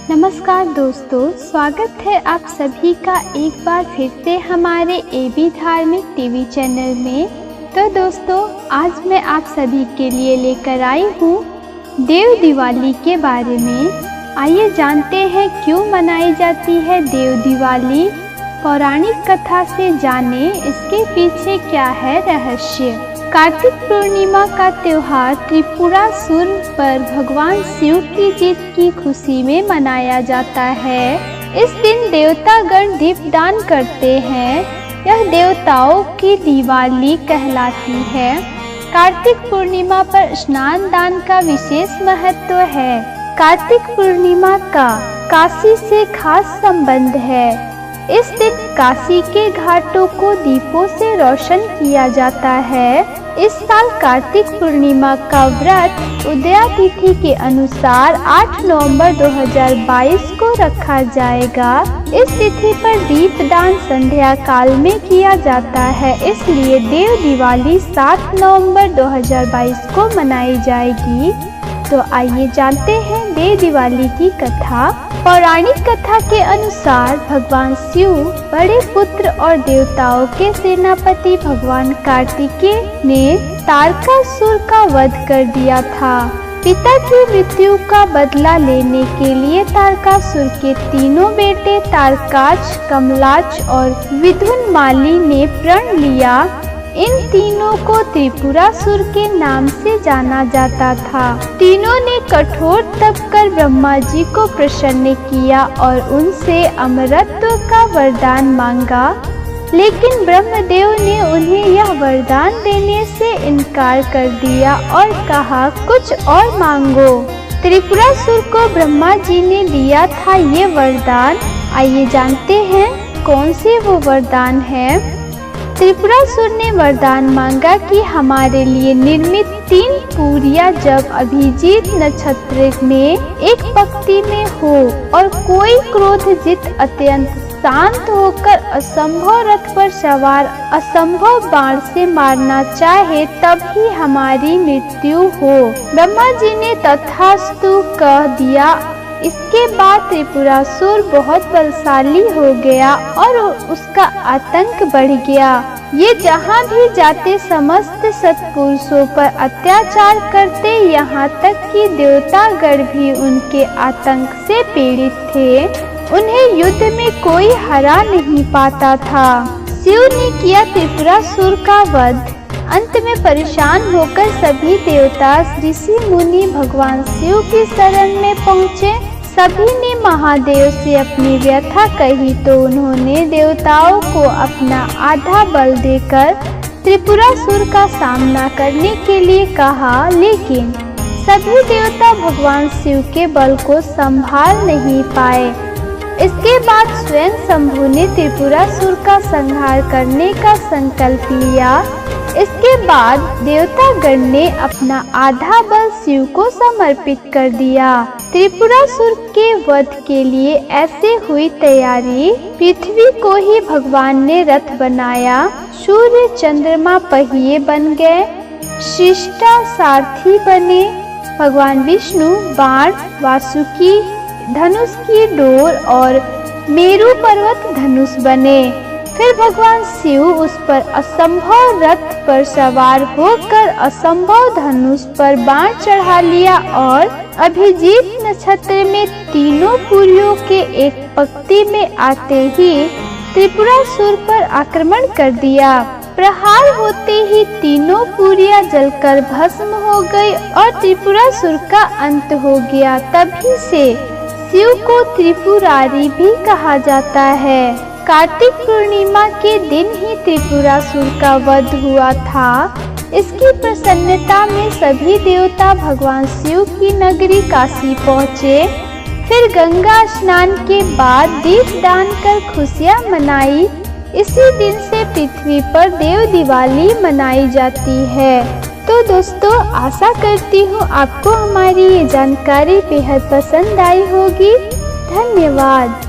नमस्कार दोस्तों, स्वागत है आप सभी का एक बार फिर से हमारे एबी धार्मिक टीवी चैनल में। तो दोस्तों, आज मैं आप सभी के लिए लेकर आई हूँ देव दिवाली के बारे में। आइए जानते हैं क्यों मनाई जाती है देव दिवाली। पौराणिक कथा से जाने इसके पीछे क्या है रहस्य। कार्तिक पूर्णिमा का त्योहार त्रिपुरासुर पर भगवान शिव की जीत की खुशी में मनाया जाता है। इस दिन देवतागण दीपदान करते हैं। यह देवताओं की दिवाली कहलाती है। कार्तिक पूर्णिमा पर स्नान दान का विशेष महत्व है। कार्तिक पूर्णिमा का काशी से खास संबंध है। इस दिन काशी के घाटों को दीपों से रोशन किया जाता है। इस साल कार्तिक पूर्णिमा का व्रत उदया तिथि के अनुसार 8 नवंबर 2022 को रखा जाएगा। इस तिथि पर दीपदान संध्या काल में किया जाता है, इसलिए देव दिवाली 7 नवंबर 2022 को मनाई जाएगी। तो आइए जानते हैं देव दिवाली की कथा। पौराणिक कथा के अनुसार भगवान शिव बड़े पुत्र और देवताओं के सेनापति भगवान कार्तिकेय ने तारकासुर का वध कर दिया था। पिता की मृत्यु का बदला लेने के लिए तारकासुर के तीनों बेटे तारकाच, कमलाच और विदुनमाली ने प्रण लिया। इन तीनों को त्रिपुरासुर के नाम से जाना जाता था। तीनों ने कठोर तप कर ब्रह्मा जी को प्रसन्न किया और उनसे अमरत्व का वरदान मांगा, लेकिन ब्रह्मदेव ने उन्हें यह वरदान देने से इनकार कर दिया और कहा कुछ और मांगो। त्रिपुरासुर को ब्रह्मा जी ने दिया था ये वरदान। आइए जानते हैं कौन से वो वरदान है। त्रिपुरासुर ने वरदान मांगा कि हमारे लिए निर्मित 3 पूरियां जब अभिजीत नक्षत्र में एक पंक्ति में हो और कोई क्रोध जित अत्यंत शांत होकर असंभव रथ पर सवार असंभव बाण से मारना चाहे तब ही हमारी मृत्यु हो। ब्रह्मा जी ने तथास्तु कह दिया। इसके बाद त्रिपुरासुर बहुत बलशाली हो गया और उसका आतंक बढ़ गया। ये जहाँ भी जाते समस्त सत्पुरुषों पर अत्याचार करते, यहाँ तक कि देवतागण भी उनके आतंक से पीड़ित थे। उन्हें युद्ध में कोई हरा नहीं पाता था। शिव ने किया त्रिपुरासुर का वध। अंत में परेशान होकर सभी देवता ऋषि मुनि भगवान शिव की शरण में पहुँचे। सभी ने महादेव से अपनी व्यथा कही तो उन्होंने देवताओं को अपना आधा बल देकर त्रिपुरासुर का सामना करने के लिए कहा, लेकिन सभी देवता भगवान शिव के बल को संभाल नहीं पाए। इसके बाद स्वयं शंभु ने त्रिपुरासुर का संहार करने का संकल्प लिया। इसके बाद देवतागण ने अपना आधा बल शिव को समर्पित कर दिया। त्रिपुरासुर के वध के लिए ऐसे हुई तैयारी। पृथ्वी को ही भगवान ने रथ बनाया। सूर्य चंद्रमा पहिए बन गए। शिष्टा सारथी बने। भगवान विष्णु बाण, वासुकी, धनुष की डोर और मेरु पर्वत धनुष बने। फिर भगवान शिव उस पर असंभव रथ पर सवार होकर असंभव धनुष पर बाण चढ़ा लिया और अभिजीत नक्षत्र में तीनों पुरियों के एक पंक्ति में आते ही त्रिपुरासुर पर आक्रमण कर दिया। प्रहार होते ही तीनों पुरियां जलकर भस्म हो गई और त्रिपुरासुर का अंत हो गया। तभी से शिव को त्रिपुरारी भी कहा जाता है। कार्तिक पूर्णिमा के दिन ही त्रिपुरासुर का वध हुआ था। इसकी प्रसन्नता में सभी देवता भगवान शिव की नगरी काशी पहुँचे। फिर गंगा स्नान के बाद दीपदान कर खुशियाँ मनाई। इसी दिन से पृथ्वी पर देव दिवाली मनाई जाती है। तो दोस्तों, आशा करती हूँ आपको हमारी ये जानकारी बेहद पसंद आई होगी। धन्यवाद।